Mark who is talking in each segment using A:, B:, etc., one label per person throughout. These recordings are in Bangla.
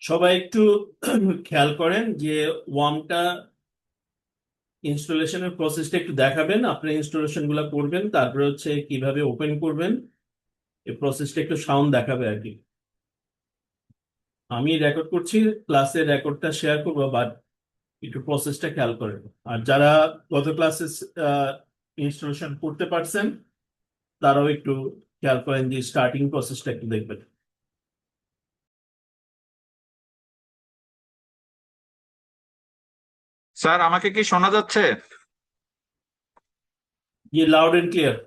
A: সবাই একটু খেয়াল করেন যে ওয়ার্মটা ইনস্টলেশনের প্রসেসটা একটু দেখাবেন। আপনি ইনস্টলেশন গুলো করবেন, তারপরে হচ্ছে কিভাবে ওপেন করবেন, এই প্রসেসটা একটু সাউন্ড দেখাবে আর কি। আমি রেকর্ড করছি, ক্লাসের রেকর্ডটা শেয়ার করবো, বাট একটু প্রসেসটা খেয়াল করেন। আর যারা গত ক্লাসে ইনস্টলেশন করতে পারছেন তারাও একটু খেয়াল করেন যে স্টার্টিং প্রসেসটা একটু দেখবেন।
B: স্যার, আমাকে কি শোনা যাচ্ছে?
A: যে লাউড এন্ড ক্লিয়ার।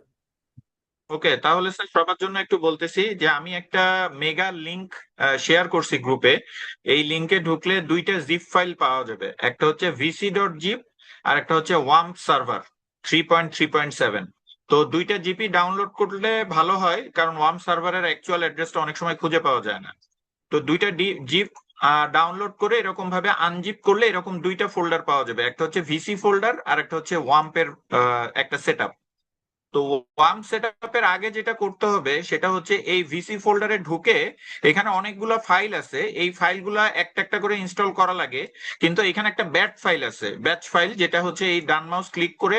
B: ওকে, তাহলে স্যার সবার জন্য একটু বলতেছি যে আমি একটা মেগা লিংক শেয়ার করছি গ্রুপে। এই লিংকে ঢুকলে দুইটা জিপ ফাইল পাওয়া যাবে, একটা হচ্ছে vc.zip আর একটা হচ্ছে ওয়াম্প সার্ভার 3.3.7। তো দুইটা জিপি ডাউনলোড করলে ভালো হয়, কারণ ওয়াম্প সার্ভারের অ্যাকচুয়াল অ্যাড্রেসটা অনেক সময় খুঁজে পাওয়া যায় না। তো দুইটা জিপ ডাউনলোড করে এরকম ভাবে আনজিপ করলে এরকম দুইটা ফোল্ডার পাওয়া যাবে, একটা হচ্ছে ভিসি ফোল্ডার আর একটা হচ্ছে ওয়াম্পের একটা সেটআপ। তো ওয়ার্ম সেটআপের আগে যেটা করতে হবে সেটা হচ্ছে এই ভিসি ফোল্ডারে ঢুকে এখানে অনেকগুলো ফাইল আছে, এই ফাইলগুলা একটা একটা করে ইনস্টল করা লাগে। কিন্তু এখানে একটা ব্যাট ফাইল আছে, ব্যাচ ফাইল, যেটা হচ্ছে এই ডান মাউস ক্লিক করে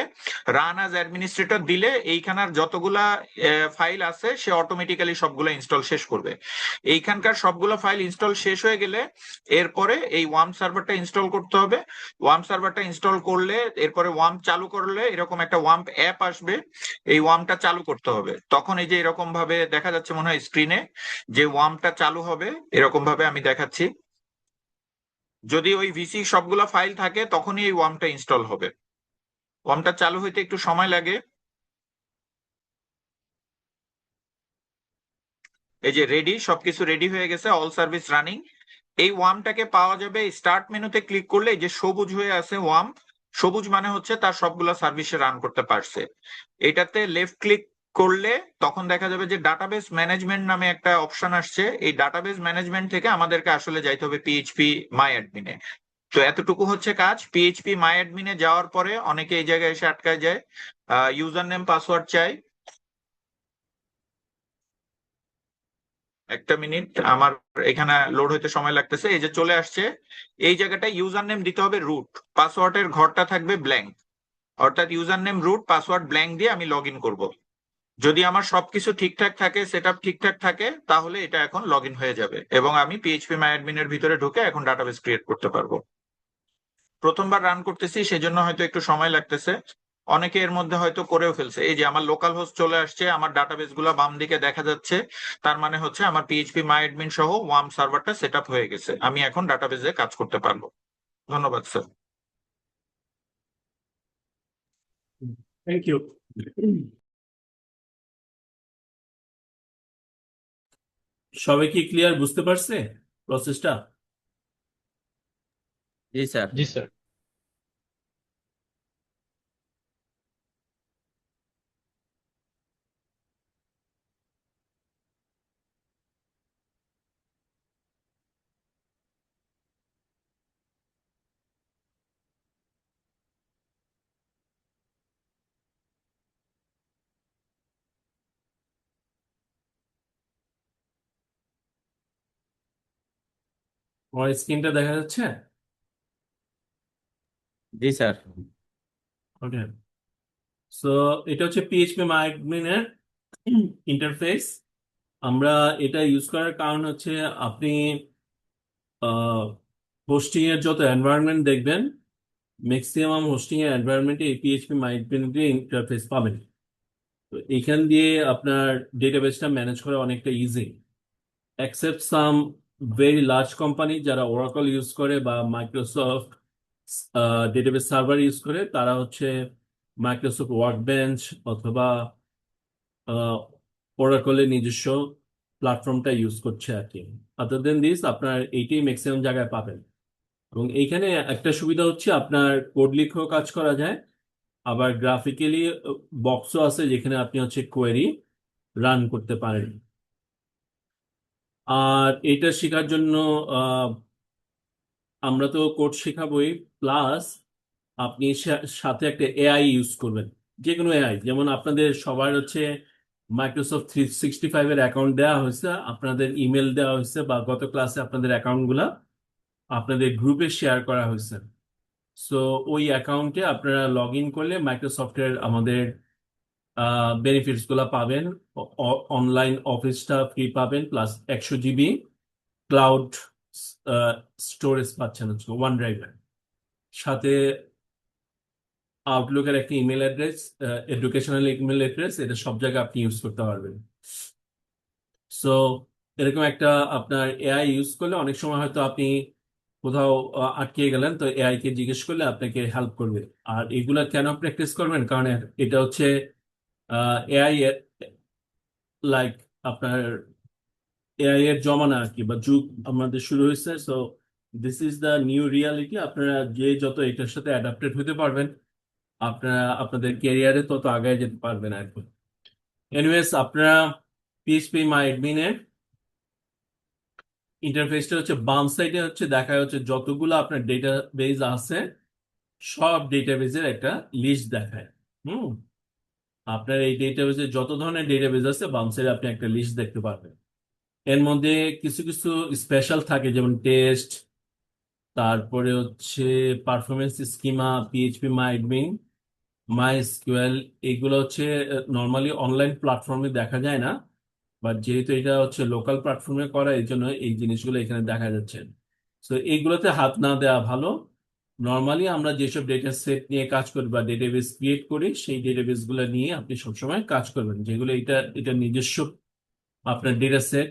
B: রান অ্যাজ অ্যাডমিনিস্ট্রেটর দিলে এইখানের যতগুলা ফাইল আছে সে অটোমেটিক্যালি সবগুলো ইনস্টল শেষ করবে। এইখানকার সবগুলো ফাইল ইনস্টল শেষ হয়ে গেলে এরপরে এই ওয়ার্ম সার্ভারটা ইনস্টল করতে হবে। ওয়ার্ম সার্ভারটা ইনস্টল করলে এরপরে ওয়ার্ম চালু করলে এরকম একটা ওয়ার্ম অ্যাপ আসবে, এই ওয়ার্মটা চালু করতে হবে। তখন এই যে এরকম ভাবে দেখা যাচ্ছে মনে হয় স্ক্রিনে, যে ওয়ার্মটা চালু হবে এরকম ভাবে আমি দেখাচ্ছি। যদি ওই ভিসি সবগুলা ফাইল থাকে তখনই এই ওয়ার্মটা ইনস্টল হবে। ওয়ার্মটা চালু হইতে একটু সময় লাগে। এই যে রেডি, সবকিছু রেডি হয়ে গেছে, অল সার্ভিস রানিং। এই ওয়ার্মটাকে পাওয়া যাবে স্টার্ট মেনুতে ক্লিক করলে, এই যে সবুজ হয়ে আছে ওয়ার্ম, সবুজ মানে হচ্ছে তার সবগুলা সার্ভিসে রান করতে পারছে। এটাতে লেফট ক্লিক করলে তখন দেখা যাবে যে ডাটাবেস ম্যানেজমেন্ট নামে একটা অপশন আসছে। এই ডাটাবেস ম্যানেজমেন্ট থেকে আমাদেরকে আসলে যাইতে হবে পিএইচপি মাই অ্যাডমিনে। তো এতটুকু হচ্ছে কাজ। পিএইচপি মাই অ্যাডমিনে যাওয়ার পরে অনেকে এই জায়গায় এসে আটকায় যায়, ইউজার নেম পাসওয়ার্ড চাই। একটা মিনিট, আমার এখানে লোড হইতে সময় লাগতেছে। এই যে চলে আসছে, এই জায়গাটায় ইউজার নেম দিতে হবে রুট, পাসওয়ার্ডের ঘরটা থাকবে ব্ল্যাঙ্ক। অর্থাৎ user name root password blank দিয়ে আমি লগ ইন করবো। যদি আমার সবকিছু ঠিকঠাক থাকে, সেটআপ ঠিকঠাক থাকে, তাহলে এটা এখন লগ ইন হয়ে যাবে এবং আমি পিএইচপি মাই অ্যাডমিনের ভিতরে ঢুকে এখন ডাটাবেস ক্রিয়েট করতে পারবো। প্রথমবার রান করতেছি সেজন্য হয়তো একটু সময় লাগতেছে। অনেকে এর মধ্যে হয়তো করেও ফেলছে। এই যে আমার লোকাল হোস্ট চলে আসছে, আমার ডাটাবেস গুলা বাম দিকে দেখা যাচ্ছে। তার মানে হচ্ছে আমার পিএইচপি মাই অ্যাডমিন সহ ওয়ার্ম সার্ভারটা সেট আপ হয়ে গেছে, আমি এখন ডাটাবেসে কাজ করতে পারবো। ধন্যবাদ স্যার।
A: Thank you. সবাই কি ক্লিয়ার, বুঝতে পারছে প্রসেসটা?
C: জি স্যার।
D: জি স্যার।
A: আমার স্ক্রিনটা দেখা যাচ্ছে?
C: জি স্যার।
A: ওকে। সো এটা হচ্ছে পিএইচপি মাই অ্যাডমিনের ইন্টারফেস। আমরা এটা ইউজ করার কারণ হচ্ছে আপনি হোস্টিং এর যত এনভায়রনমেন্ট দেখবেন, ম্যাক্সিমাম হোস্টিং এর এনভায়রনমেন্টে এই পিএইচপি মাই অ্যাডমিনের ইন্টারফেস পাবেন। তো এখান দিয়ে আপনার ডেটাবেসটা ম্যানেজ করা অনেকটা easy, except some very large company যারা ওরাকল ইউজ করে বা মাইক্রোসফট ডেটাবেস সার্ভার ইউজ করে, তারা হচ্ছে মাইক্রোসফট ওয়ার্কবেঞ্চ অথবা ওরাকলের নিজস্ব প্ল্যাটফর্মটা ইউজ করছে আর কি। আদার দেন দিস আপনার এইটাই ম্যাক্সিমাম জায়গায় পাবেন। এবং এইখানে একটা সুবিধা হচ্ছে আপনার কোড লিখেও কাজ করা যায়, আবার গ্রাফিক্যালি বক্সও আছে যেখানে আপনি হচ্ছে কোয়েরি রান করতে পারেন। আর এটা শেখার জন্য আমরা তো কোড শেখাবই, প্লাস আপনি সাথে একটা এআই ইউজ করবেন। যে কোনো এআই, যেমন আপনাদের সবার হচ্ছে মাইক্রোসফট 365 এর অ্যাকাউন্ট দেওয়া হয়েছে, আপনাদের ইমেল দেওয়া হয়েছে বা গত ক্লাসে আপনাদের অ্যাকাউন্টগুলা আপনাদের গ্রুপে শেয়ার করা হয়েছে। সো ওই অ্যাকাউন্টে আপনারা লগ ইন করলে মাইক্রোসফটের আমাদের বেনিফিটস গুলা পাবেন। অনলাইন অফিসটা ফ্রি পাবেন, প্লাস 100 জিবি ক্লাউড স্টোরেজ পাচ্ছেন হচ্ছে ওয়ান ড্রাইভে। সাথে আউটলুকের একটা email address, educational email address, এটা সব জায়গায় আপনি ইউজ করতে পারবেন। সো এরকম একটা আপনার এআই ইউজ করলে অনেক সময় হয়তো আপনি কোথাও আটকে গেলেন, তো এআই কে জিজ্ঞেস করলে আপনাকে হেল্প করবে। আর এগুলা কেন প্র্যাকটিস করবেন, কারণ এটা হচ্ছে এআই এর লাইক আপনার এআই এর জমানা আর কি, বা যুগ আমাদের শুরু হয়েছে। So this is the new reality. আপনারা যে যত এটার সাথে অ্যাডাপ্টেড হতে পারবেন, আপনারা আপনাদের ক্যারিয়ারে তত আগায় যেতে পারবেন আর কি। এনিওয়েজ, আপনারা পিএইচপি মাই অ্যাডমিনের ইন্টারফেসটা হচ্ছে বাম সাইডে হচ্ছে দেখা হচ্ছে যতগুলো আপনার ডেটাবেজ আছে, সব ডেটাবেজের একটা লিস্ট দেখায়। হুম আপনার এই ডেটাবেজে যত ধরনের ডেটাবেজ আছে, বাম সাইডে আপনি একটা লিস্ট দেখতে পারবেন। এর মধ্যে কিছু কিছু স্পেশাল থাকে, যেমন টেস্ট, তারপরে হচ্ছে performance schema, PHP my admin, my SQL. এগুলো হচ্ছে নর্মালি অনলাইন প্ল্যাটফর্মে দেখা যায় না, বাট যেহেতু এটা হচ্ছে লোকাল প্ল্যাটফর্মে করা, এই জন্য এই জিনিসগুলো এখানে দেখা যাচ্ছে। তো এইগুলোতে হাত না দেওয়া ভালো। নর্মালি আমরা যেসব ডেটা সেট নিয়ে কাজ করি বা ডেটাবেস ক্রিয়েট করি, সেই ডেটাবেস গুলো নিয়ে আপনি সবসময় কাজ করবেন, যেগুলো এটা এটা নিজস্ব আপনার ডেটা সেট।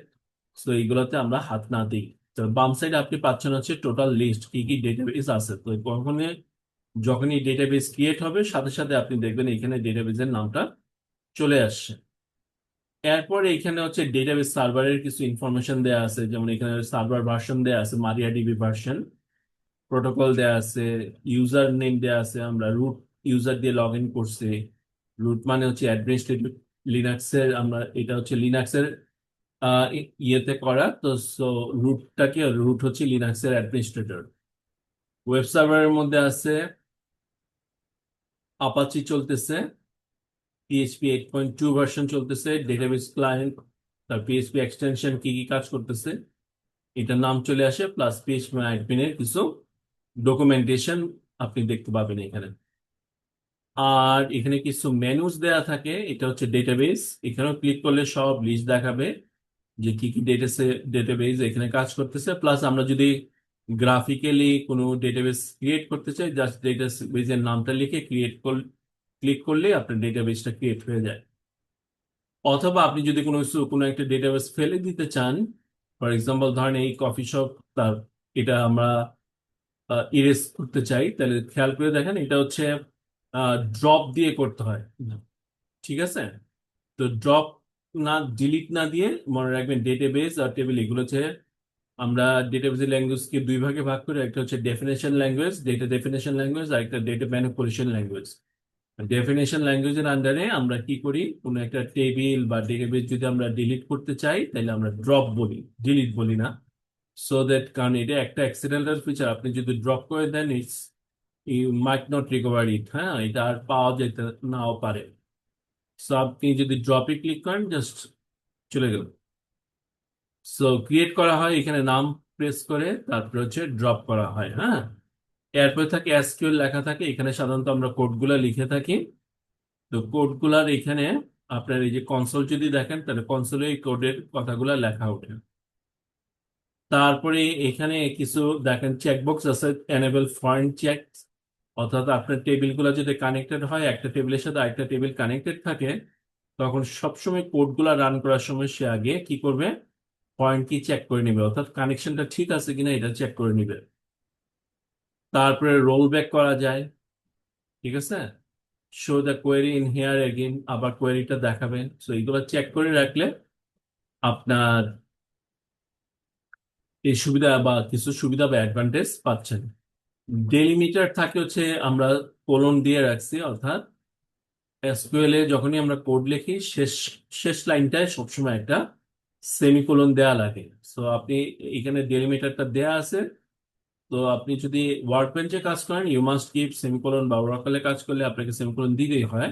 A: তো এইগুলোতে আমরা হাত না দিই। তো বাম সাইডে আপনি পাচ্ছেন হচ্ছে টোটাল লিস্ট, কি কি ডেটাবেস আছে। তো যখনই ডেটাবেস ক্রিয়েট হবে, সাথে সাথে আপনি দেখবেন এখানে ডেটাবেসের নামটা চলে আসছে। এরপর এখানে হচ্ছে ডেটাবেস সার্ভারের কিছু ইনফরমেশন দেয়া আছে, যেমন এখানে সার্ভার ভার্সন দেয়া আছে, মারিয়াডিবি ভার্সন, প্রোটোকল দেয়া আছে, ইউজার নেম দেয়া আছে, আমরা রুট ইউজার দিয়ে লগ ইন করছি। রুট মানে হচ্ছে অ্যাডমিনিস্ট্রেটিভ লিনাক্সের, আমরা এটা হচ্ছে লিনাক্সের ইয়েতে করা তো। সো রুট হচ্ছে লিনাক্সের অ্যাডমিনিস্ট্রেটর। ওয়েব সার্ভারের মধ্যে আছে আপাচি চলতেছে, পিএইচপি 8.2 ভার্সন চলতেছে, ডেটাবেস ক্লায়েন্ট, তার পিএইচপি এক্সটেনশন কি কি কাজ করতেছে এটার নাম চলে আসে, প্লাস পিএইচপি অ্যাডমিনের কিছু ডকুমেন্টেশন আপনি দেখতে পাবেন এখানে। আর এখানে কিছু মেনুস দেয়া থাকে, এটা হচ্ছে ডেটাবেস। এখানেও ক্লিক করলে সব লিস্ট দেখাবে যে কি কি ডেটাবেস এখানে কাজ করতেছে। প্লাস আমরা যদি গ্রাফিক্যালি কোনো ডেটাবেস ক্রিয়েট করতে চাই, জাস্ট ডেটাবেসের নামটা লিখে ক্লিক করলে আপনার ডেটাবেসটা ক্রিয়েট হয়ে যায়। অথবা আপনি যদি কোনো একটা ডেটাবেস ফেলে দিতে চান, ফর এক্সাম্পল ধরেন এই কফি শপ, তার এটা আমরা ইরেজ করতে চাই, তাহলে খেয়াল করে দেখেন এটা হচ্ছে ড্রপ দিয়ে করতে হয়। ঠিক আছে, তো ড্রপ না, ডিলিট না দিয়ে মনে রাখবেন ডেটাবেস আর টেবিল এগুলো হচ্ছে আমরা ডেটাবেস ল্যাঙ্গুয়েজকে দুই ভাগে ভাগ করি। একটা হচ্ছে definition language, data definition language, আর একটা ডেটা ম্যানিপুলেশন ল্যাঙ্গুয়েজ। ডেফিনেশন ল্যাঙ্গুয়েজের আন্ডারে আমরা কি করি, কোনো একটা টেবিল বা ডেটাবেস যদি আমরা ডিলিট করতে চাই, তাহলে আমরা ড্রপ বলি, ডিলিট বলি না। সো দ্যাট, কারণ এটা একটা অ্যাক্সিডেন্টাল ফিচার, আপনি যদি ড্রপ করে দেন you might not recover it. হ্যাঁ, এটা আর পাওয়া যেতে নাও পারে। সো আপনি যদি ড্রপে ক্লিক করেন, জাস্ট চলে গেল। সো ক্রিয়েট করা হয়, এখানে নাম প্রেস করে তারপরে হচ্ছে ড্রপ করা হয়। হ্যাঁ, এরপরে থাকে এসকিউএল লেখা থাকে, এখানে সাধারণত আমরা কোডগুলা লিখে থাকি। তো কোডগুলার এখানে আপনার এই যে কনসোল যদি দেখেন, তাহলে কনসোলে এই কোডের কথাগুলা লেখা ওঠে। তারপরে এখানে কিছু দেখেন চেকবক্স আছে, এনেবল ফরেন চেক, অর্থাৎ আপনার টেবিলগুলো যদি কানেক্টেড হয়, একটা টেবিলের সাথে আরেকটা টেবিল কানেক্টেড থাকে, তখন সবসময় কোডগুলা রান করার সময় সে আগে কি করবে, পয়েন্ট কি চেক করে নিবে, অর্থাৎ কানেকশনটা ঠিক আছে কিনা এটা চেক করে নিবে। তারপরে রোল ব্যাক করা যায়। ঠিক আছে, show the query in here again, আবার কোয়েরিটা দেখাবে। সো এইগুলো চেক করে রাখলে আপনার এই সুবিধা বা কিছু সুবিধা বা অ্যাডভান্টেজ পাচ্ছেন। ডেলিমিটার থাকে হচ্ছে আমরা কোলন দিয়ে রাখছি, অর্থাৎ এসকিউএল এ যখনই আমরা কোড লিখি, শেষ শেষ লাইনটায় সবসময় একটা সেমিকোলন দেয়া লাগে। সো আপনি এখানে ডেলিমিটারটা দেয়া আছে। তো আপনি যদি ওয়ার্ক বেঞ্চে কাজ করেন, ইউ মাস্ট কিপ সেমিকোলন, বা ওরাকলে কাজ করলে আপনাকে সেমিকোলন দিতেই হয়।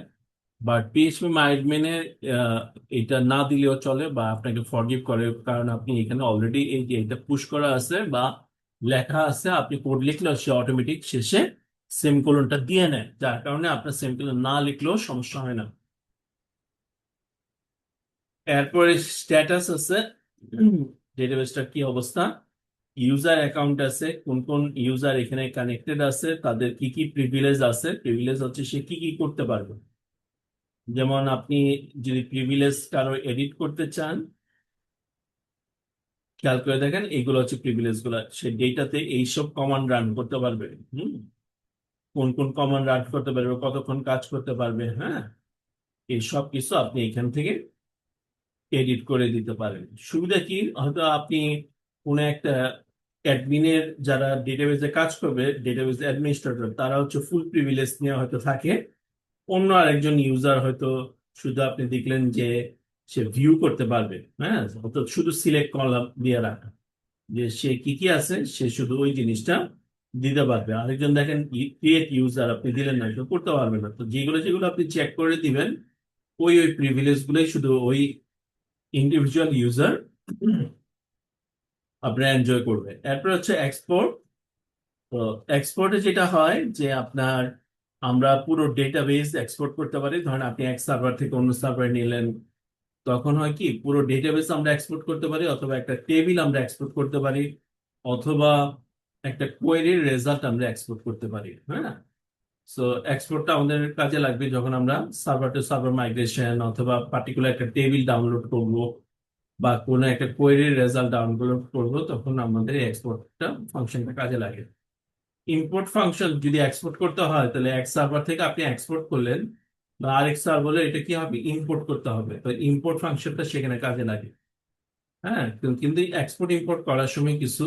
A: বাট পিএইচপি মাইডমেনে এটা না দিলেও চলে, বা আপনাকে ফরগিভ করে, কারণ আপনি এখানে অলরেডি এই যে এটা পুশ করা আছে বা লেখা আছে, আপনি কোড লিখলেও সে অটোমেটিক শেষে সেমিকোলনটা দিয়ে নেয়, যার কারণে আপনার সেমিকোলন না লিখলেও সমস্যা হয় না। এরপরে স্ট্যাটাস আছে, ডেটাবেসটার কি অবস্থা, ইউজার অ্যাকাউন্ট আছে, কোন কোন ইউজার এখানে কানেক্টেড আছে, তাদের কি কি প্রিভিলেজ আছে। প্রিভিলেজ হচ্ছে সে কি কি করতে পারবে। যেমন আপনি যদি প্রিভিলেজ কারো এডিট করতে চান, খেয়াল করে দেখেন এগুলো হচ্ছে প্রিভিলেজ গুলা, সে ডেটাতে এইসব কমান্ড রান করতে পারবে। হুম, কোন কোন কমান্ড রান করতে পারবে, কতক্ষণ কাজ করতে পারবে, হ্যাঁ, এই সব কিছু আপনি এখান থেকে এডিট করে দিতে পারেন। সুবিধা কি, হয়তো আপনি কোনো একটা অ্যাডমিনের, যারা ডেটাবেজে কাজ করবে, ডেটাবেজ অ্যাডমিনিস্ট্রেটর, তারা হচ্ছে ফুল প্রিভিলেজ নিয়ে হয়তো থাকে। অন্য আরেকজন ইউজার হয়তো শুধু আপনি দেখলেন যে সে ভিউ করতে পারবে, হ্যাঁ, হয়তো শুধু সিলেক্ট কলাম দিয়ে রাখা, যে সে কি কি আছে সে শুধু ওই জিনিসটা দিতে পারবে। আরেকজন দেখেন ক্রিয়েট ইউজার আপনি দিলেন না, তো করতে পারবেন না। তো যেগুলো যেগুলো আপনি চেক করে দিবেন, ওই ওই প্রিভিলেজ গুলোই শুধু ওই ইন্ডিভিজুয়াল ইউজার আপনার এনজয় করবে। এরপর হচ্ছে এক্সপোর্ট। তো এক্সপোর্টে যেটা হয় যে আপনার, আমরা পুরো ডেটাবেস এক্সপোর্ট করতে পারি। ধরেন আপনি এক সার্ভার থেকে অন্য সার্ভারে নিলেন, তখন হয় কি পুরো ডেটাবেস আমরা এক্সপোর্ট করতে পারি, অথবা একটা টেবিল আমরা এক্সপোর্ট করতে পারি, অথবা একটা কোয়েরির রেজাল্ট আমরা এক্সপোর্ট করতে পারি, হ্যাঁ। সো এক্সপোর্টটা আমাদের কাজে লাগবে যখন আমরা সার্ভার টু সার্ভার মাইগ্রেশন, অথবা পার্টিকুলার একটা টেবিল ডাউনলোড করব, বা কোনো একটা কোয়েরির রেজাল্ট ডাউনলোড করব, তখন আমাদের এক্সপোর্টটা ফাংশনটা কাজে লাগে। ইম্পোর্ট ফাংশন যদি এক্সপোর্ট করতে হয়, তাহলে এক সার্ভার থেকে আপনি এক্সপোর্ট করলেন, বা আরেক সার্ভারে এটা কি হবে, ইম্পোর্ট করতে হবে, তো ইম্পোর্ট ফাংশনটা সেখানে কাজে লাগে। হ্যাঁ, কিন্তু এক্সপোর্ট ইম্পোর্ট করার সময় কিছু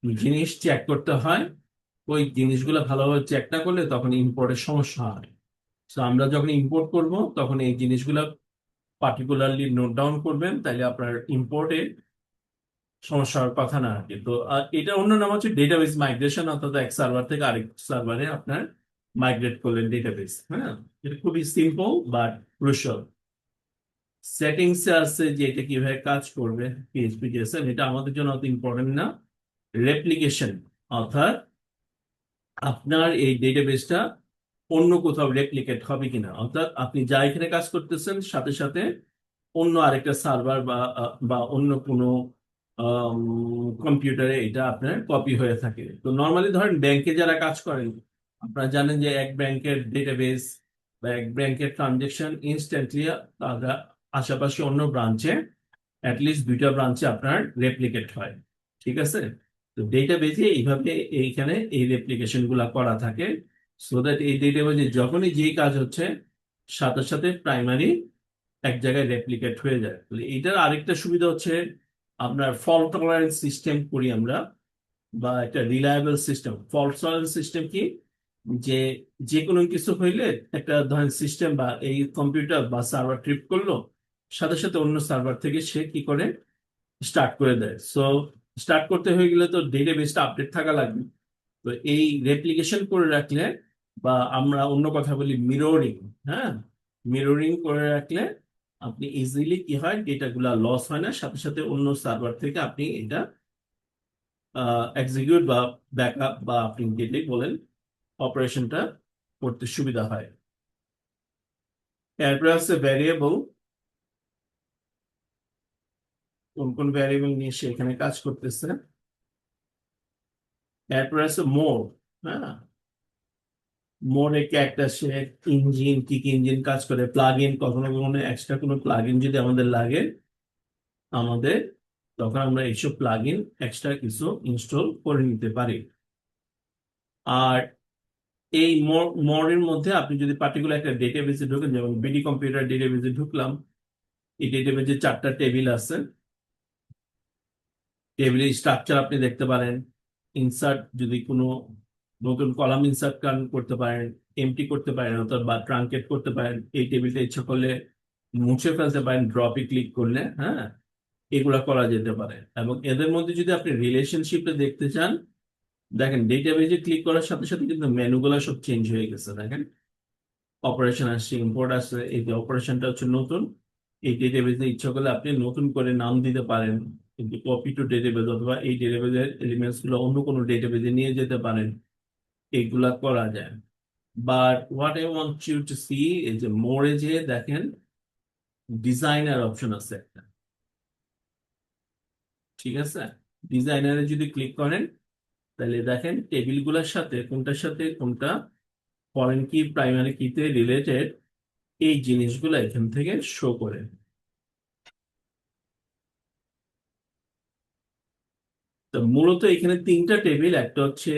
A: জিনিস চেক করতে হয়। ওই জিনিসগুলো ভালোভাবে চেক না করলে তখন ইম্পোর্টের সমস্যা হয়। তো আমরা যখন ইম্পোর্ট করব, তখন এই জিনিসগুলো পার্টিকুলারলি নোট ডাউন করবেন, তাইলে আপনার ইম্পোর্টে সমস্যা হওয়ার কথা না আর কি। তো এটা অন্য নাম হচ্ছে ডেটাবেস মাইগ্রেশন, অর্থাৎ এক সার্ভার থেকে আরেক সার্ভারে আপনার মাইগ্রেট করলেন ডেটাবেস। হ্যাঁ, এটা খুবই সিম্পল বাট ক্রুশাল। সেটিংস আছে যে এটা কিভাবে কাজ করবে, পিএইচপি জেএসএন, এটা আমাদের জন্য অত ইম্পর্টেন্ট না। রেপ্লিকেশন, অর্থাৎ আপনার এই ডেটাবেসটা অন্য কোথাও রেপ্লিকেট হবে কিনা, অর্থাৎ আপনি যা এখানে কাজ করতেছেন সাথে সাথে অন্য আরেকটা সার্ভার বা অন্য কোনো কম্পিউটারে এটা আপনার কপি হয়ে থাকে। তো নর্মালি ধরেন ব্যাংকে যারা কাজ করেন, আপনারা জানেন যে এক ব্যাংকের ডেটাবেস বা এক ব্যাংকের ট্রানজেকশন ইনস্ট্যান্টলি তারা আশেপাশে অন্য ব্রাঞ্চে, অ্যাটলিস্ট দুইটা ব্রাঞ্চে আপনার রেপ্লিকেট হয়। ঠিক আছে, তো ডেটাবেজে এইভাবে এইখানে এই রেপ্লিকেশন গুলা করা থাকে, সো দ্যাট এই ডেটাবেজে যখনই যেই কাজ হচ্ছে সাথে সাথে প্রাইমারি এক জায়গায় রেপ্লিকেট হয়ে যায়। তাহলে এটার আরেকটা সুবিধা হচ্ছে আপনার ফল্ট টলারেন্স সিস্টেম করি আমরা, বা একটা reliable system. Fault tolerance system কি, যে যে কোনো কিছু হইলে একটা ধরেন সিস্টেম বা এই কম্পিউটার বা সার্ভার ট্রিপ করলো, সাথে সাথে অন্য সার্ভার থেকে সে কি করে স্টার্ট করে দেয়। সো স্টার্ট করতে হয়ে গেলে তো ডেটাবেসটা আপডেট থাকা লাগবে। তো এই রেপ্লিকেশন করে রাখলে, বা আমরা অন্য কথা বলি মিররিং, হ্যাঁ, মিররিং করে রাখলে আপনি ইজিলি কি হয়, ডেটা গুলা লস হয় না, সাথে সাথে অন্য সার্ভার থেকে আপনি এটা এক্সিকিউট বা ব্যাকআপ বা আপনি যেটাই বলেন অপারেশনটা করতে সুবিধা হয়। এরপরে আছে ভ্যারিয়েবল, কোন কোন ভ্যারিয়েবল নিয়ে সে এখানে কাজ করতেছে। এরপরে আছে মোড, হ্যাঁ, মোডে কি একটা সে ইঞ্জিন, কি কি ইঞ্জিন কাজ করে, প্লাগ ইন, কখনো কখনো এক্সট্রা কোনো প্লাগ ইন যদি আমাদের লাগে আমাদের, তখন আমরা এইসব প্লাগ ইন এক্সট্রা কিছু ইনস্টল করে নিতে পারি। আর এই মোডের মধ্যে আপনি যদি পার্টিকুলার একটা ডেটাবেসে ঢোকেন, যেমন বিডি কম্পিউটার ডেটাবেসে ঢুকলাম, এই ডেটাবেসে 4টা টেবিল আছে। টেবিলের স্ট্রাকচার আপনি দেখতে পারেন, ইনসার্ট যদি কোনো নতুন কলাম ইনসার্ট করতে পারেন, এমটি করতে পারেন, অথবা বা ট্রাঙ্কেট করতে পারেন, এই টেবিলটা ইচ্ছা করলে মুছে ফেলতে পারেন ড্রপে ক্লিক করলে, হ্যাঁ, এগুলা করা যেতে পারে। এবং এদের মধ্যে যদি আপনি রিলেশনশিপটা দেখতে চান, দেখেন ডেটাবেজে ক্লিক করার সাথে সাথে কিন্তু মেনুগুলো সব চেঞ্জ হয়ে গেছে। দেখেন অপারেশন আসছে, ইম্পোর্ট আসছে, এই যে অপারেশনটা হচ্ছে নতুন, এই ডেটাবেজে ইচ্ছা করলে আপনি নতুন করে নাম দিতে পারেন, কপি টু ডেটাবেজ, অথবা এই ডেটাবেজের এলিমেন্টস গুলো অন্য কোনো ডেটাবেজে নিয়ে যেতে পারেন, এগুলা করা যায়। But what I want you to see, এই যে মোড়ে যে দেখেন ডিজাইনার অপশন আছে একটা, ঠিক আছে? ডিজাইনারে যদি ক্লিক করেন তাহলে দেখেন টেবিলগুলোর সাথে কোনটার সাথে কোনটা ফরেন কি প্রাইমারি কিতে রিলেটেড, এই জিনিসগুলো এখান থেকে শো করে। তো মূলত এখানে তিনটা টেবিল, একটা হচ্ছে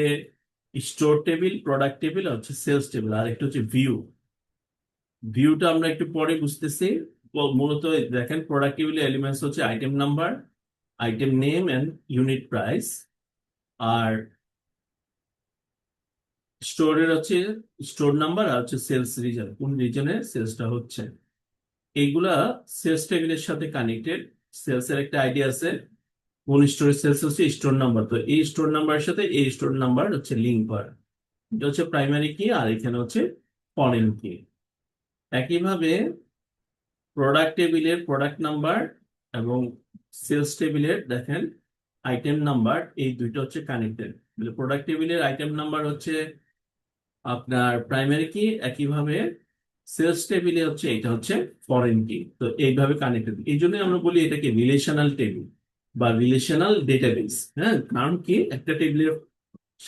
A: স্টোর টেবিল, প্রোডাক্ট টেবিল, আর হচ্ছে সেলস টেবিল, আর একটা হচ্ছে ভিউ। ভিউটা আমরা একটু পরে বুঝতেছি। মূলত দেখেন প্রোডাক্ট টেবিলের এলিমেন্টস হচ্ছে item number, item name and unit price. আর স্টোরের হচ্ছে স্টোর নাম্বার, আর হচ্ছে সেলস রিজন, কোন রিজনে সেলসটা হচ্ছে। এইগুলা সেলস টেবিলের সাথে কানেক্টেড। সেলস এর একটা আইডিয়া আছে, কোন স্টোরের সেলস হচ্ছে স্টোর নাম্বার, তো এই স্টোর নাম্বারের সাথে এই স্টোর নাম্বার হচ্ছে লিঙ্ক করা। এটা হচ্ছে প্রাইমারি কি, আর এখানে হচ্ছে ফরেন কি। একইভাবে প্রোডাক্ট টেবিলের প্রোডাক্ট নাম্বার এবং সেলস টেবিলের দেখেন আইটেম নাম্বার, এই দুইটা হচ্ছে কানেক্টেড। প্রোডাক্ট টেবিলের আইটেম নাম্বার হচ্ছে আপনার প্রাইমারি কি, একইভাবে সেলস টেবিলে হচ্ছে এটা হচ্ছে ফরেন কি। তো এইভাবে কানেক্টেড, এই জন্য আমরা বলি এটাকে রিলেশনাল টেবিল বা রিলেশনাল ডেটাবেস। হ্যাঁ, কারণ কি একটা টেবিলের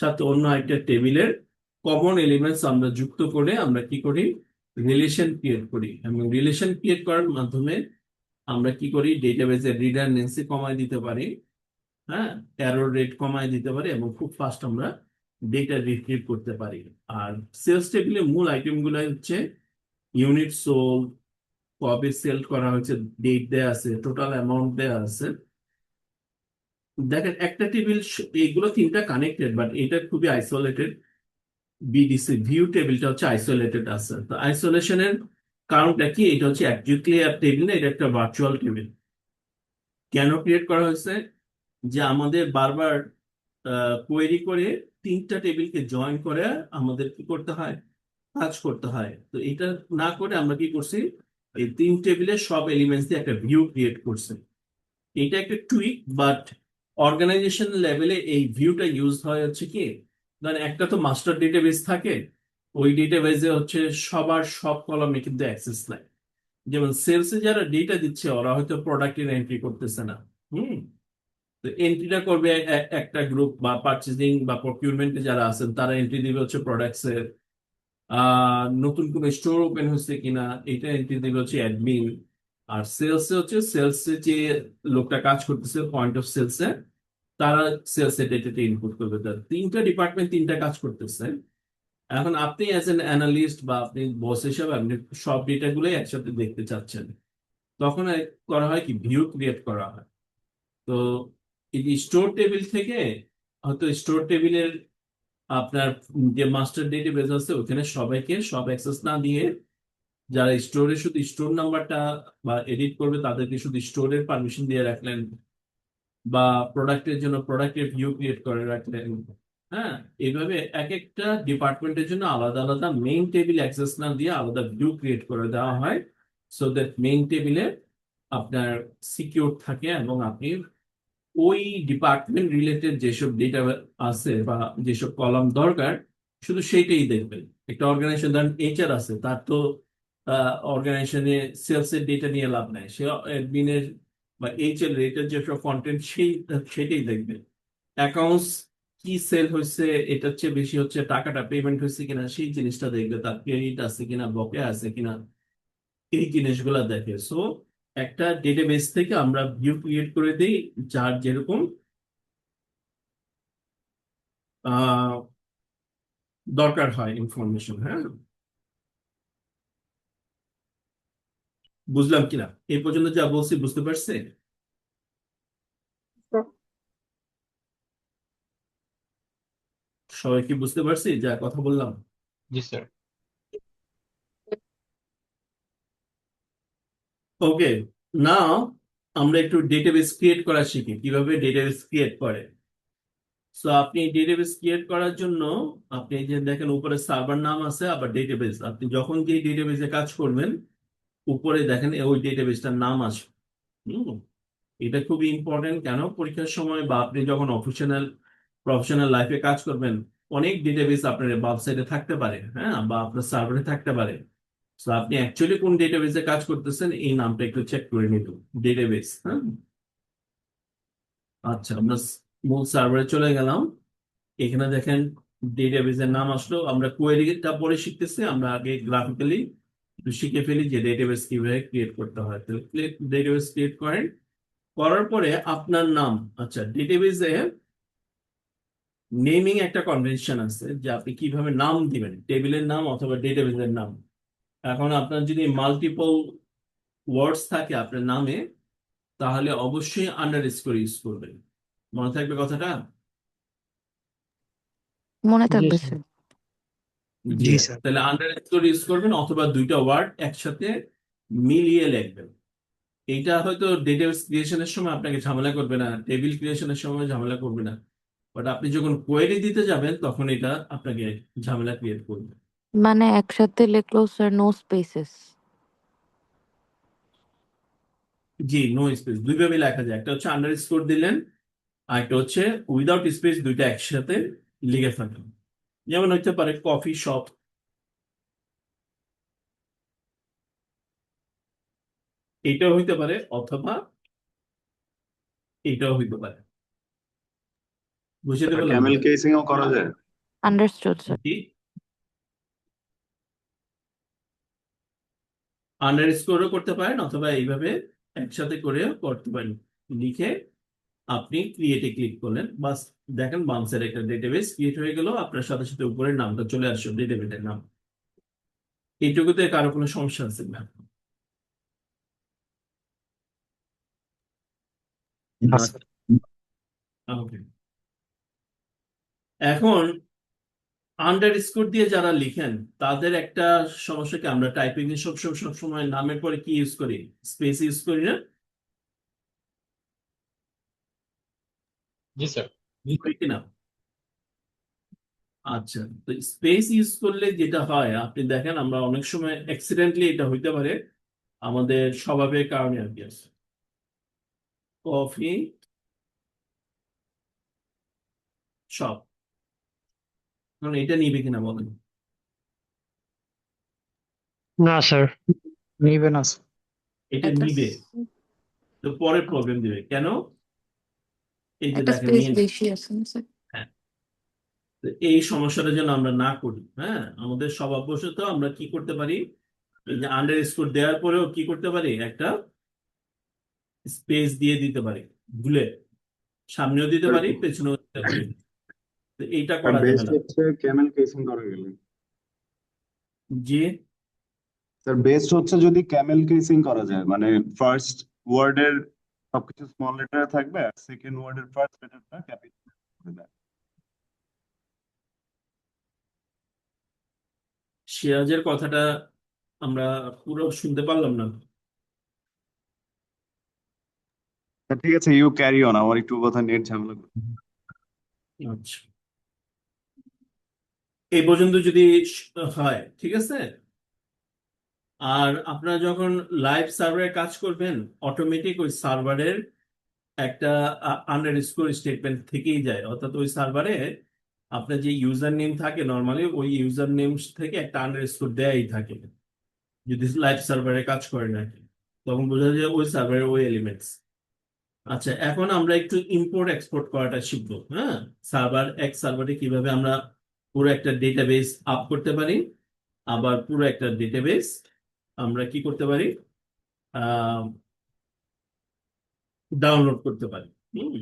A: সাথে অন্য একটা টেবিলের কমন এলিমেন্টস আমরা যুক্ত করে আমরা কি করি, রিলেশন ক্রিয়েট করি। এবং রিলেশন ক্রিয়েট করার মাধ্যমে আমরা কি করি, ডেটাবেসের রিডান্ডেন্সি কমায় দিতে পারি, হ্যাঁ, এরর রেট কমায় দিতে পারি, এবং খুব ফাস্ট আমরা ডেটা রিট্রিভ করতে পারি। আর সেলস টেবিলের মূল আইটেম গুলো হচ্ছে ইউনিট সোল, কবে সেল করা হয়েছে, ডেট দেয়া আছে, টোটাল অ্যামাউন্ট দেয়া আছে। দেখেন একটা টেবিল, এইগুলো তিনটা কানেক্টেড, বাট এটা খুবই আইসোলেটেড। বিডিসি ভিউ টেবিলটা হচ্ছে আইসোলেটেড আছে। তো আইসোলেশনের কারণটা কি, এটা হচ্ছে একজিক্টলি টেবিল না, এটা একটা ভার্চুয়াল টেবিল। কেন ক্রিয়েট করা হয়েছে, যে আমাদের বারবার কোয়েরি করে তিনটা টেবিলকে জয়েন করে আমাদের কি করতে হয়, কাজ করতে হয়। তো এটা না করে আমরা কি করছি, এই তিন টেবিলের সব এলিমেন্টস দিয়ে একটা ভিউ ক্রিয়েট করছি। এটা একটা টুইক, বাট অর্গানাইজেশন লেভেলে এই ভিউটা ইউজ হয় হচ্ছে কি, ধরেন একটা তো মাস্টার ডেটাবেস থাকে, ওই ডেটাবেসে হচ্ছে সবার সব কলামে কিন্তু অ্যাক্সেস নাই। যেমন সেলসে যারা ডেটা দিচ্ছে ওরা হয়তো প্রোডাক্টের এন্ট্রি করতেছে না। হুম। তো এন্ট্রিটা করবে একটা গ্রুপ, বা পার্চেসিং বা প্রকিউরমেন্টে যারা আছেন তারা এন্ট্রি দিবে হচ্ছে প্রোডাক্টস এর। নতুন কোন স্টোর ওপেন হচ্ছে কিনা এটা এন্ট্রি দিবে হচ্ছে অ্যাডমিন। আর সেলস এ হচ্ছে সেলস এ যে লোকটা কাজ করতেছে পয়েন্ট অফ সেলস এ, তারা সেলস এর ডেটাটা ইনপুট করবে। তার তিনটা ডিপার্টমেন্ট তিনটা কাজ করতেছে। এখন আপনি অ্যাজ এন অ্যানালিস্ট বা আপনি বস হিসাবে আপনি সব ডেটা গুলোই একসাথে দেখতে চাচ্ছেন, তখন করা হয় কি, ভিউ ক্রিয়েট করা হয়। তো এই স্টোর টেবিল থেকে হয়তো স্টোর টেবিলের আপনার যে মাস্টার ডেটাবেস আছে ওখানে সবাইকে সব অ্যাক্সেস না দিয়ে, যারা স্টোরে শুধু স্টোর নাম্বারটা বা এডিট করবে তাদেরকে শুধু স্টোরের পারমিশন দিয়ে রাখলেন, বা প্রোডাক্টের জন্য প্রোডাক্টের ভিউ ক্রিয়েট করে রাখলেন। হ্যাঁ, এইভাবে এক একটা ডিপার্টমেন্টের জন্য আলাদা আলাদা মেইন টেবিল অ্যাক্সেস না দিয়ে আলাদা ভিউ ক্রিয়েট করে দেওয়া হয়, সো দ্যাট মেইন টেবিলে আপনার সিকিউর থাকে, এবং আপনি ওই ডিপার্টমেন্ট রিলেটেড যেসব ডেটা আছে বা যেসব কলাম দরকার শুধু সেইটাই দেখবেন। একটা অর্গানাইজেশন ধরেন এইচআর আছে, তার তো অর্গানাইজেশনে সেলস এর ডেটা নিয়ে লাভ নাই, সে অ্যাডমিনের বা এইচআর রিলেটেড যেসব কন্টেন্ট সেটাই দেখবে। অ্যাকাউন্টস কি সেল হয়েছে, এটার চেয়ে বেশি হচ্ছে টাকাটা পেমেন্ট হয়েছে কিনা সেই জিনিসটা দেখবে, তার ক্রেডিট আছে কিনা, বকেয়া আছে কিনা, এই জিনিসগুলা দেখে। সো একটা ডেটাবেস থেকে আমরা ভিউ ক্রিয়েট করে দিই, যার যেরকম আহ দরকার হয় ইনফরমেশন। হ্যাঁ, বুঝলাম কিনা এই পর্যন্ত যা বলছি, বুঝতে পারছি? সবাই কি বুঝতে পারছি যা কথা বললাম?
C: জি স্যার।
A: ওকে, নাও আমরা একটু ডেটাবেস ক্রিয়েট করা শিখি, কিভাবে ডেটাবেস ক্রিয়েট করে। সো আপনি ডেটাবেস ক্রিয়েট করার জন্য আপনি এই যে দেখেন উপরে সার্ভার নাম আছে, আবার ডেটাবেস, আপনি যখন যে ডেটাবেসে কাজ করবেন উপরে দেখেন ওই ডেটাবেসটার নাম আসবে। হুম। এটা খুবই ইম্পর্টেন্ট। কেন? পরীক্ষার সময় বা আপনি যখন প্রফেশনাল লাইফে কাজ করবেন, অনেক ডেটাবেস আপনার ওয়েবসাইটে থাকতে পারে, হ্যাঁ, বা আপনার সার্ভারে থাকতে পারে। তো আপনি অ্যাকচুয়ালি কোন ডেটাবেসে কাজ করতেছেন এই নামটা একটু চেক করে নিন। ডেটাবেস, হ্যাঁ। আচ্ছা, আমরা মূল সার্ভারে চলে গেলাম। এখানে দেখেন ডেটাবেসের নাম আসলো। আমরা কোয়েরিটা পরে শিখতেছি, আমরা আগে গ্রাফিক্যালি একটু শিখে ফেলি যে ডেটাবেস কিভাবে ক্রিয়েট করতে হয়। তাহলে ডেটাবেস ক্রিয়েট করেন, করার পরে আপনার নাম। আচ্ছা, ডেটাবেসে নেমিং একটা কনভেনশন আছে যে আপনি কিভাবে নাম দিবেন, টেবিলের নাম অথবা ডেটাবেসের নাম। এখন আপনার যদি মাল্টিপল ওয়ার্ডস থাকে আপনার নামে, তাহলে অবশ্যই আন্ডারস্কোর ইউজ করবেন। মনে থাকবে কথাটা?
C: মনে
D: জি
C: থাকবে
D: স্যার।
C: স্যার।
A: জি।
D: জি স্যার।
A: তাহলে আন্ডারস্কোর ইউজ করবেন অথবা দুইটা ওয়ার্ড একসাথে মিলিয়ে লিখবেন। এইটা হয়তো ডেটাবেস ক্রিয়েশনের সময় আপনাকে ঝামেলা করবে না, টেবিল ক্রিয়েশনের সময় ঝামেলা করবে না, বাট আপনি যখন কোয়েরি দিতে যাবেন তখন এটা আপনাকে ঝামেলা ক্রিয়েট করবে।
C: মানে একসাথে লিখলো স্যার, নো স্পেসেস?
A: জি, নো স্পেস দুইভাবে লেখা যায়। একটা হচ্ছে আন্ডারস্কোর দিলেন, আর একটা হচ্ছে উইদাউট স্পেস, দুইটা একসাথে লিখে থাকেন। যেমন হতে পারে কফি শপ, এটাও হইতে পারে, অথবা এটাও হইতে পারে। বুঝতে পারলাম
E: ক্যামেল
A: না?
E: কেসিংও করা যায়।
C: Understood sir.
A: জি, আন্ডারস্কোরও করতে পারেন অথবা এইভাবে একসাথে করেও করতে পারেন। লিখে আপনি ক্রিয়েটে ক্লিক করলেন, বাস দেখেন বাউন্সের একটা ডেটাবেস ক্রিয়েট হয়ে গেল, আপনার সাথে সাথে উপরের নামটা চলে আসলো, ডেটাবেসের নাম। এইটুকুতে কারো কোনো সমস্যা আছে না?
D: না স্যার।
A: ওকে। এখন আন্ডারস্কোর দিয়ে যারা লিখেন তাদের একটা সমস্যা কি, আমরা টাইপিং এ সব সময় নামের পরে কি ইউজ করি? স্পেস ইউজ করি না?
D: জি স্যার।
A: করি কিনা? আচ্ছা, তো স্পেস ইউজ করলে যেটা হয় আপনি দেখেন, আমরা অনেক সময় অ্যাক্সিডেন্টলি এটা হইতে পারে আমাদের স্বভাবের কারণে আর কি আছে। কফি শপ, কারণ এটা নিবে কিনা বলেন?
D: না স্যার, নিবে না স্যার।
A: এটা
C: একটা
A: নিবে, তো পরে প্রবলেম দিবে কেন? এই যে
C: একটা
A: দেখেন
C: স্পেস
A: নিয়ে,
C: বেশি আছে না স্যার?
A: হ্যাঁ। তো এই সমস্যাটা যেন আমরা না করি, হ্যাঁ, আমাদের স্বভাববশত আমরা কি করতে পারি, এই যে আন্ডার স্কোর দেওয়ার পরেও কি করতে পারি, একটা স্পেস দিয়ে দিতে পারি ভুলে, সামনেও দিতে পারি পেছনেও দিতে পারি। তো এইটা করা যাবে
E: বেস্ট
A: না।
E: হচ্ছে ক্যামেল কেসিং করা গেলে।
A: যে
E: স্যার বেস্ট হচ্ছে যদি ক্যামেল কেসিং করা যায়, মানে ফার্স্ট ওয়ার্ডের সবকিছু স্মল লেটারে থাকবে আর সেকেন্ড ওয়ার্ডের ফার্স্ট লেটারটা ক্যাপিটাল করে দেয়।
A: সিরাজের কথাটা আমরা পুরো শুনতে পারলাম না।
E: ঠিক আছে, ইউ ক্যারি অন, আমার একটু কথা নেট ঝামেলা করছে।
A: আচ্ছা, এই পর্যন্ত যদি হয় ঠিক আছে। আর আপনারা যখন লাইভ সার্ভারে কাজ করবেন, অটোমেটিক ওই সার্ভারের একটা আন্ডারস্কোর স্টেটমেন্ট থেকেই যায়, অর্থাৎ ওই সার্ভারে আপনার যে ইউজার নেম থাকে নর্মালি ওই ইউজার নেম থেকে একটা আন্ডারস্কোর দেয়াই থাকে, যদি লাইভ সার্ভারে কাজ করেন আর কি, তখন বোঝা যায় ওই সার্ভারের ওই এলিমেন্টস। আচ্ছা, এখন আমরা একটু ইম্পোর্ট এক্সপোর্ট করাটা শিখবো, হ্যাঁ। এক সার্ভারে কিভাবে আমরা পুরো একটা ডেটাবেস আপ করতে পারি, আবার পুরো একটা ডেটাবেস আমরা কি করতে পারি, ডাউনলোড করতে পারি। হুম।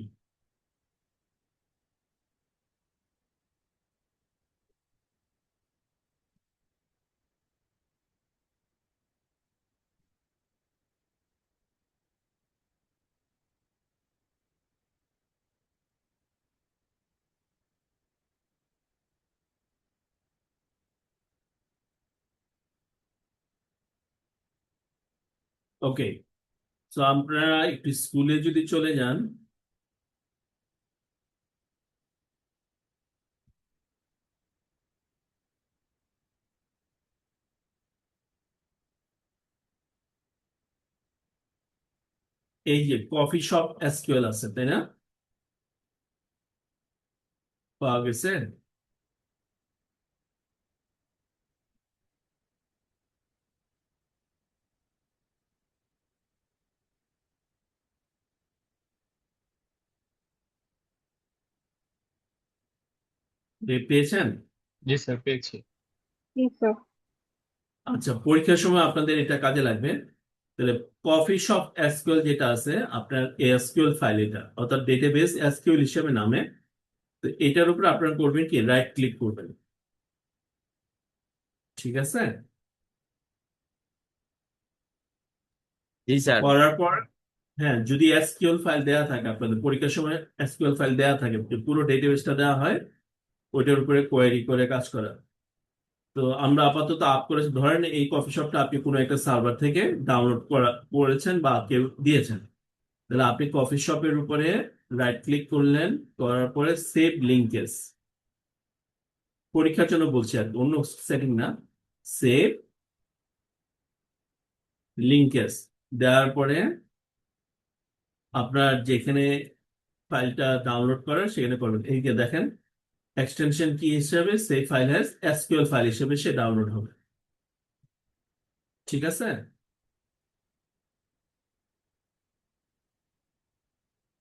A: ওকে, তো আপনারা একটু স্কুলে যদি চলে যান, এই যে কফি শপ এসকিউএল আছে তাই না, পাওয়া গেছে। পেয়েছেন?
D: জি স্যার পেয়েছি।
A: আচ্ছা, পরীক্ষার সময় আপনাদের এটা কাজে লাগবে। তাহলে কফি শপ এসকিউএল যেটা আছে আপনার এসকিউএল ফাইল, এটা অর্থাৎ ডেটাবেস এসকিউএল হিসেবে নামে। তো এটার উপর আপনারা করবেন কি, রাইট ক্লিক করবেন। ঠিক আছে,
F: জি স্যার।
A: করার পর হ্যাঁ, যদি এসকিউএল ফাইল দেওয়া থাকে আপনাদের পরীক্ষার সময়, এসকিউএল ফাইল দেওয়া থাকে, যে পুরো ডেটাবেসটা দেওয়া হয়, ওইটার উপরে কোয়েরি করে কাজ করা। তো আমরা আপাতত আপ করেছি, ধরেন এই কফি শপটা আপনি কোনো একটা সার্ভার থেকে ডাউনলোড করেছেন বা কেউ দিয়েছেন। তাহলে আপনি কফি শপের উপরে রাইট ক্লিক করলেন, করার পরে সেভ লিঙ্কেস, পরীক্ষার জন্য বলছি আর কি, অন্য সেটিং না, সেভ লিঙ্কেস দেওয়ার পরে আপনার যেখানে ফাইলটা ডাউনলোড করার সেখানে করবেন। এই যে দেখেন, এক্সটেনশন কি হিসেবে সেই ফাইল হ্যাজ এসকিউএল ফাইল হিসেবে সে ডাউনলোড হবে। ঠিক আছে,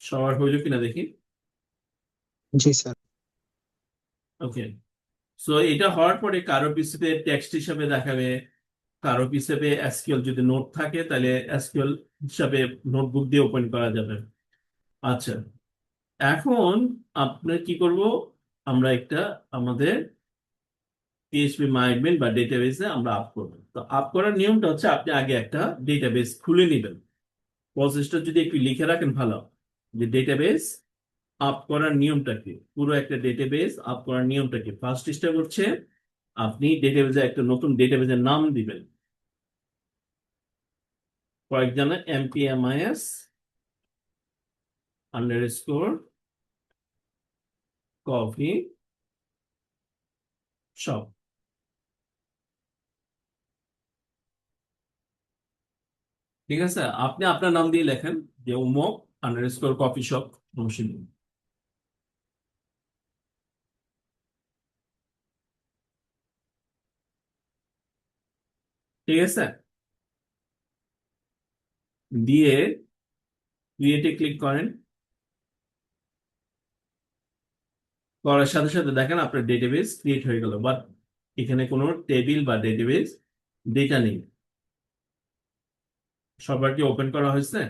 A: সবার হইল কিনা দেখি।
D: জি স্যার।
A: ওকে, সো এটা হওয়ার পরে কারো পিসিতে টেক্সট হিসাবে দেখাবে, কারো পিসিতে এসকিউএল যদি নোট থাকে তাহলে এসকিউএল হিসাবে নোটবুক দিয়ে ওপেন করা যাবে। আচ্ছা, এখন আপনার কি করব, আমরা একটা আমাদের পিএইচপি মাইডমেন বা ডেটাবেসে আমরা আপ করব। তো আপ করার নিয়মটা হচ্ছে আপনি আগে একটা ডেটাবেস খুলে নেবেন। প্রসেসটা যদি একটু লিখে রাখেন ভালো, যে ডেটাবেস আপ করার নিয়মটা কি, পুরো একটা ডেটাবেস আপ করার নিয়মটা কি। ফার্স্ট স্টেপ হচ্ছে আপনি ডেটাবেসে একটা নতুন ডেটাবেসের নাম দিবেন। For example MPMIS underscore coffee shop. ঠিক আছে, আপনি আপনার নাম দিয়ে লেখেন যে উমক আন্ডারস্কোর কফি শপ। ঠিক আছে, দিয়ে ক্রিয়েটে ক্লিক করেন। করার সাথে সাথে দেখেন আপনার ডেটাবেস ক্রিয়েট হয়ে গেল, বাট এখানে কোনো টেবিল বা ডেটাবেস ডেটা নেই। সবার কি ওপেন করা হয়েছে?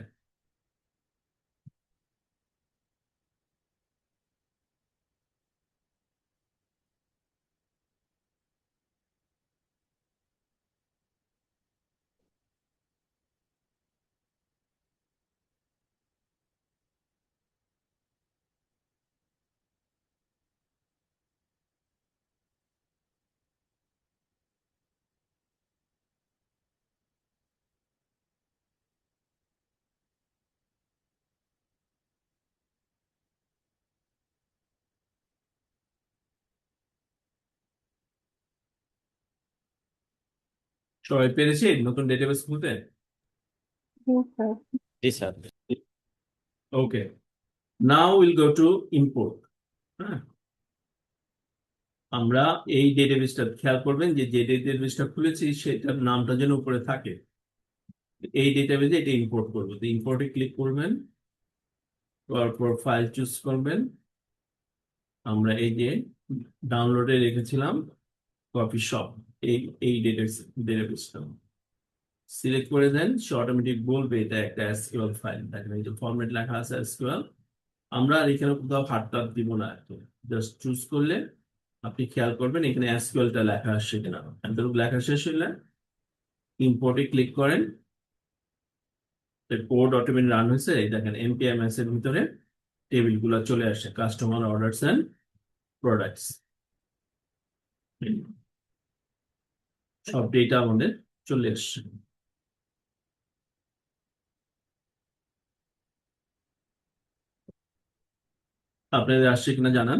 A: সবাই পেরেছি নতুন ডেটাবেস খুলতে?
F: জি sir.
A: Okay, now will go to import. হ্যাঁ, আমরা এই ডেটাবেসটা খেয়াল করবেন যে যে ডেটাবেসটা খুলেছি সেটার নামটা যেন উপরে থাকে। এই ডেটাবেসে এটা ইম্পোর্ট করবো, তো ইম্পোর্টে ক্লিক করবেন, তারপর ফাইল চুজ করবেন। আমরা এই যে ডাউনলোডে রেখেছিলাম কফি শপ, এই এই ডেটাবেসটা সিলেক্ট করে দেন, সে অটোমেটিক বলবে এটা একটা এসকিউএল ফাইল। দেখেন এই যে ফরম্যাট লেখা আছে এসকিউএল। আমরা আর এখানে কোথাও হাতটা দিব না, জাস্ট চুজ করলে আপনি খেয়াল করবেন এখানে এসকিউএলটা লেখা আসছে কিনা। এতটুকু লেখা শেষ হলে ইম্পোর্টে ক্লিক করেন, কোড অটোমেটিক রান হয়েছে। এই দেখেন এমপিএমএস এর ভিতরে টেবিল গুলো চলে আসে, কাস্টমার অর্ডারস এন্ড প্রোডাক্টস, সব ডেটা আমাদের চলে আসছে। আপনাদের আসছে কিনা জানান।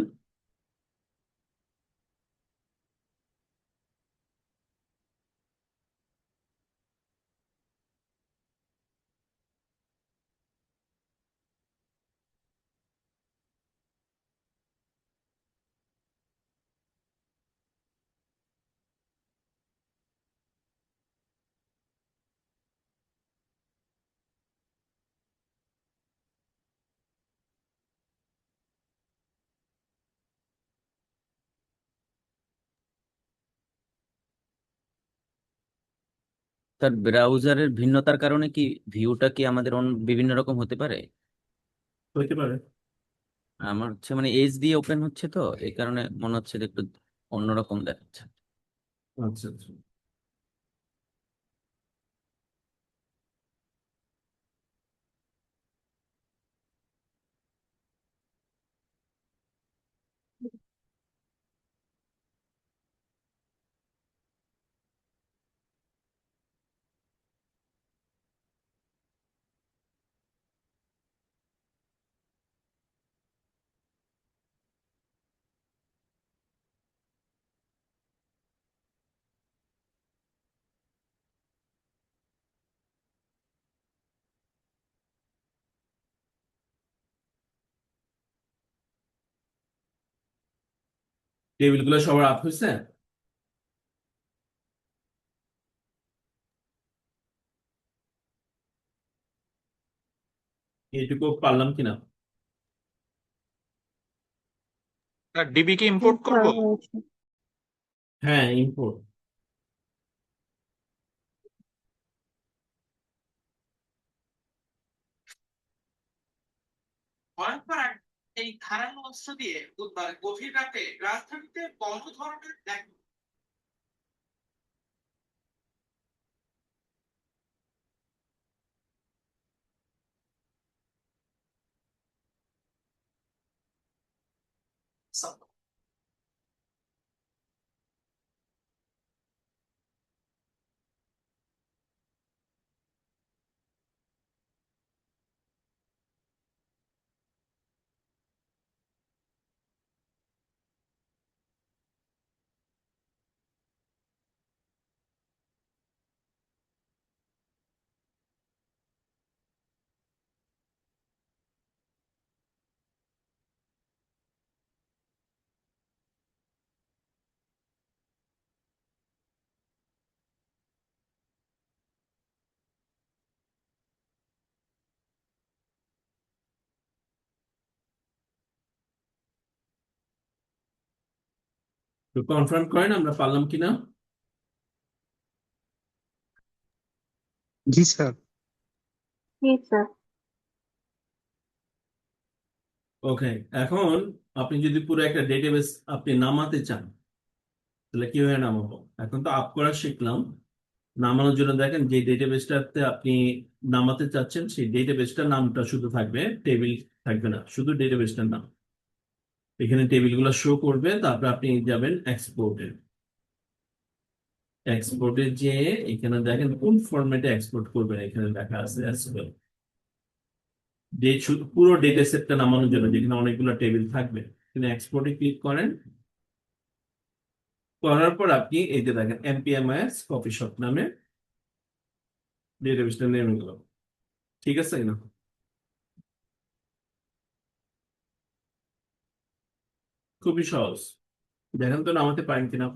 F: স্যার ব্রাউজারের ভিন্নতার কারণে কি ভিউটা কি আমাদের বিভিন্ন রকম হতে পারে?
A: হইতে পারে।
F: আমার হচ্ছে মানে এজ দিয়ে ওপেন হচ্ছে, তো এই কারণে মনে হচ্ছে যে একটু অন্যরকম দেখাচ্ছে।
A: আচ্ছা আচ্ছা। টেবিল গুলো সবার আপ হয়েছে? এইটুকু পারলাম কিনা?
B: ডিবি কি ইম্পোর্ট করব?
A: হ্যাঁ, ইম্পোর্ট।
G: ভয়ঙ্কর এই ধারালো অস্ত্র দিয়ে বুধবার গভীর রাতে রাজধানীতে বড় ধরনের এক
A: তো কনফার্ম করেন আমরা পারলাম কিনা।
D: জি স্যার।
A: ওকে, এখন আপনি যদি পুরো একটা ডেটাবেস আপনি নামাতে চান, তাহলে কিভাবে নামাবো? এখন তো আপ করা শিখলাম। নামানোর জন্য দেখেন যে ডেটাবেসটাতে আপনি নামাতে চাচ্ছেন সেই ডেটাবেসটার নামটা শুধু থাকবে, টেবিল থাকবে না, শুধু ডেটাবেসটার নাম। এখানে টেবিলগুলো শো করবে, তারপর আপনি যাবেন এক্সপোর্টে। এক্সপোর্টে যে এখানে দেখেন কোন ফরম্যাটে এক্সপোর্ট করবেন, এখানে লেখা আছে এসকিউএল। পুরো ডেটা সেটটা নামানোর জন্য যেখানে অনেকগুলো টেবিল থাকবে, এখানে এক্সপোর্টে ক্লিক করেন। করার পর আপনি এই যে দেখেন এমপিএমআইএস কফি শপ নামে ডেটাবেসটা নেমে গেল। ঠিক আছে না? খুবই সহজ। দেখেন তো নামাতে পারেন কিনা।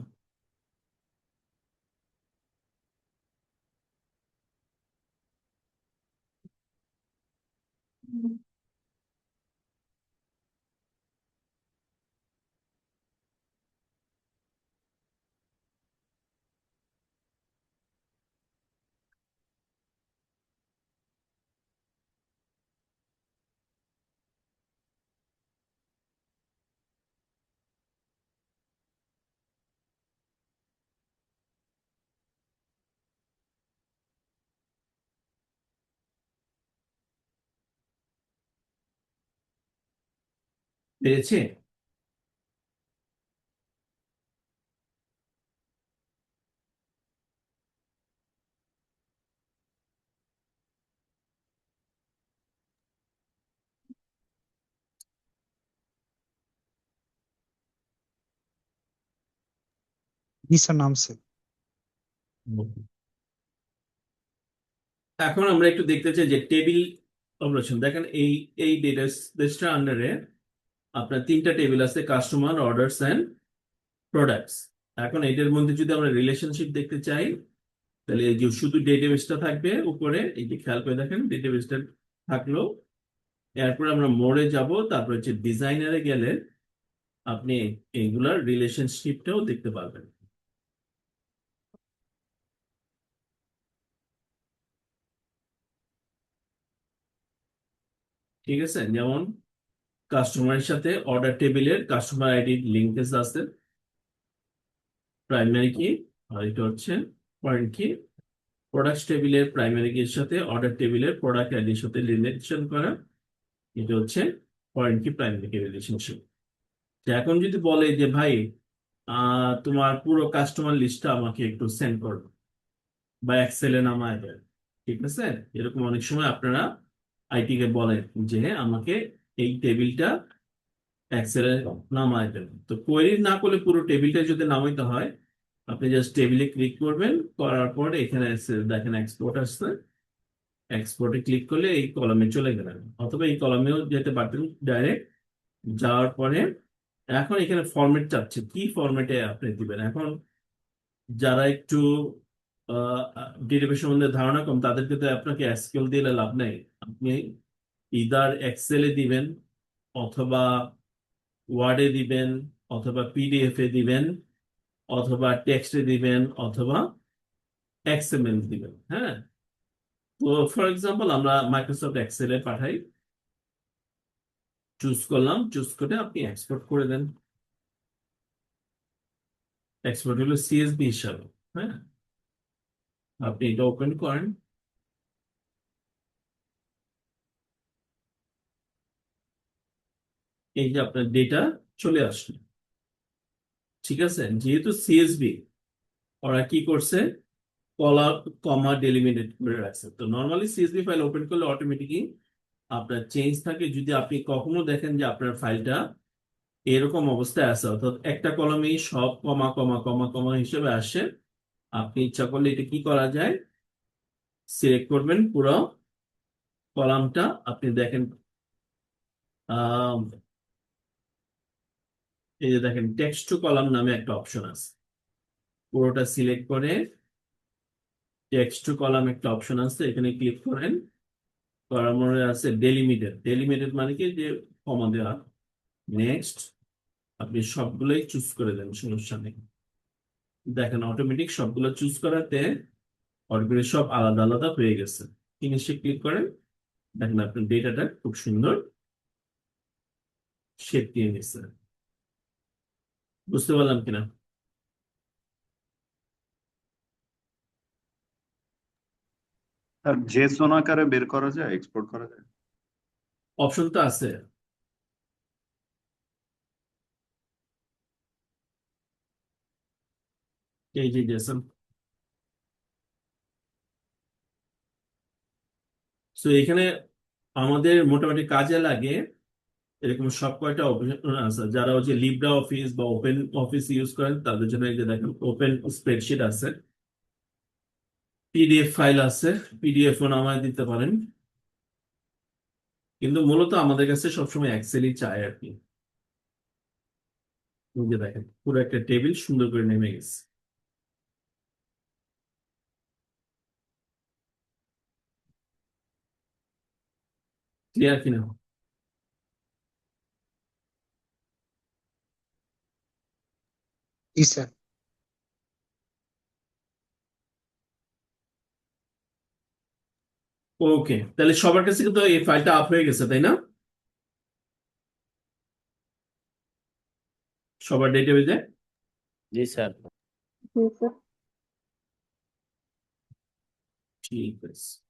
A: পেয়েছে?
D: জি স্যার, নামছে।
A: এখন আমরা একটু দেখতে চাই যে টেবিল অপারেশন। দেখেন এই এই ডেটাবেসটার আন্ডারে আপনার তিনটা টেবিল আছে, কাস্টমার, অর্ডারস এন্ড প্রোডাক্টস। এখন এটার মধ্যে যদি আমরা রিলেশনশিপ দেখতে চাই, তাহলে এই যে শুধু ডেটাবেসটা থাকবে উপরে, এই যে খেয়াল করে দেখেন ডেটাবেসটা থাকলো। এরপর আমরা মোড়ে যাব, তারপর হচ্ছে ডিজাইনারে গেলে আপনি এইগুলার রিলেশনশিপটাও দেখতে পারবেন। ঠিক আছে, যেমন কাস্টমারের সাথে অর্ডার টেবিলের কাস্টমার আইডি লিঙ্কেজ আছে, প্রাইমারি কি, আর এটা হচ্ছে পয়েন্ট কি। প্রোডাক্ট টেবিলের প্রাইমারি কির সাথে অর্ডার টেবিলের প্রোডাক্ট আইডির সাথে রিলেশন করা, এটা হচ্ছে পয়েন্ট কি প্রাইমারি কি রিলেশনশিপ। এখন যদি বলে যে ভাই তোমার পুরো কাস্টমার লিস্টটা আমাকে একটু সেন্ড করো বা এক্সেলে নামায় দেয়, ঠিক আছে, এরকম অনেক সময় আপনারা আইটি কে বলেন যে আমাকে এই টেবিলটা এক্সেলে নামায় দেন। তো কোয়েরি না করলে পুরো টেবিলটা যদি নামাইতে হয়, আপনি জাস্ট টেবিলে ক্লিক করবেন, করার পর এখানে এসে দেখেন এক্সপোর্ট আসছে, এক্সপোর্টে ক্লিক করলে এই কলামে চলে গেলেন, অথবা এই কলামেও যেতে পারতেন ডাইরেক্ট। যাওয়ার পরে এখন এখানে ফরম্যাট চাচ্ছে, কি ফরম্যাটে আপনি দিবেন। এখন যারা একটু ডেটাবেস সম্বন্ধে ধারণা কম, তাদেরকে তো আপনাকে এসকিউএল দিলে লাভ নেই। আপনি ইদার এক্সেলে দিবেন, অথবা ওয়ার্ডে দিবেন, অথবা পিডিএফ এ দিবেন, অথবা টেক্সটে দিবেন, অথবা এক্সএমএল দিবেন। হ্যাঁ, তো ফর এক্সাম্পল আমরা মাইক্রোসফট এক্সেলে পাঠাই, চুজ করলাম, চুজ করে আপনি এক্সপোর্ট করে দেন। এক্সপোর্ট হলো সিএসভি হিসাবে। হ্যাঁ, আপনি এটা ওপেন করেন, এই যে আপনার ডেটা চলে আসলো। ঠিক আছে, যেহেতু সিএসভি, ওরা কি করছে, কলা কমা ডেলিমিটেড করে রাখছে। তো নর্মালি সিএসভি ফাইল ওপেন করলে অটোমেটিকলি আপনার চেঞ্জ থাকে। যদি আপনি কখনো দেখেন যে আপনার ফাইলটা এরকম অবস্থায় আছে, অর্থাৎ একটা কলমেই সব কমা কমা কমা কমা হিসেবে আসে, আপনি ইচ্ছা করলে এটা কি করা যায়, সিলেক্ট করবেন পুরো কলামটা। আপনি দেখেন এই যে দেখেন টেক্সট টু কলাম নামে একটা অপশন আছে, পুরোটা সিলেক্ট করে টেক্সট টু কলাম একটা অপশন আছে, এখানে ক্লিক করেন। করার মনে আছে ডেলিমিটেড, ডেলিমিটেড মানে কি যে কমা দেওয়া। নেক্সট, আপনি সবগুলোই চুজ করে দেন, সমস্যা নেই। দেখেন অটোমেটিক সবগুলো চুজ করাতে অটোমেটিক সব আলাদা আলাদা হয়ে গেছে। ফিনিশে ক্লিক করেন, দেখেন আপনার ডেটাটা খুব সুন্দর শেপ দিয়ে নিচ্ছে। বুঝতে পারলাম কিনা?
E: আর জেসন আকারে বের করা যায়, এক্সপোর্ট করা যায়?
A: অপশন তো আছে। এই যে জেসন, তো এখানে আমাদের মোটামুটি কাজে লাগে এরকম সব কয়টা অপশন আছে। যারা হচ্ছে লিব্রা অফিস বা ওপেন অফিস ইউজ করেন তাদের জন্য এই যে দেখেন ওপেন স্প্রেডশিট আছে, পিডিএফ ফাইল আছে, পিডিএফ ও নামায় দিতে পারেন। কিন্তু মূলত আমাদের কাছে সবসময় এক্সেলই চাই আর কি। এই যে দেখেন পুরো একটা টেবিল সুন্দর করে নেমে গেছে। ক্লিয়ার কিনা?
D: জি স্যার।
A: ওকে, তাহলে সবার কাছে কিন্তু এই ফাইলটা আপ হয়ে গেছে, তাই না? সবার ডেটাবেজে।
F: জি স্যার।
A: ঠিক আছে।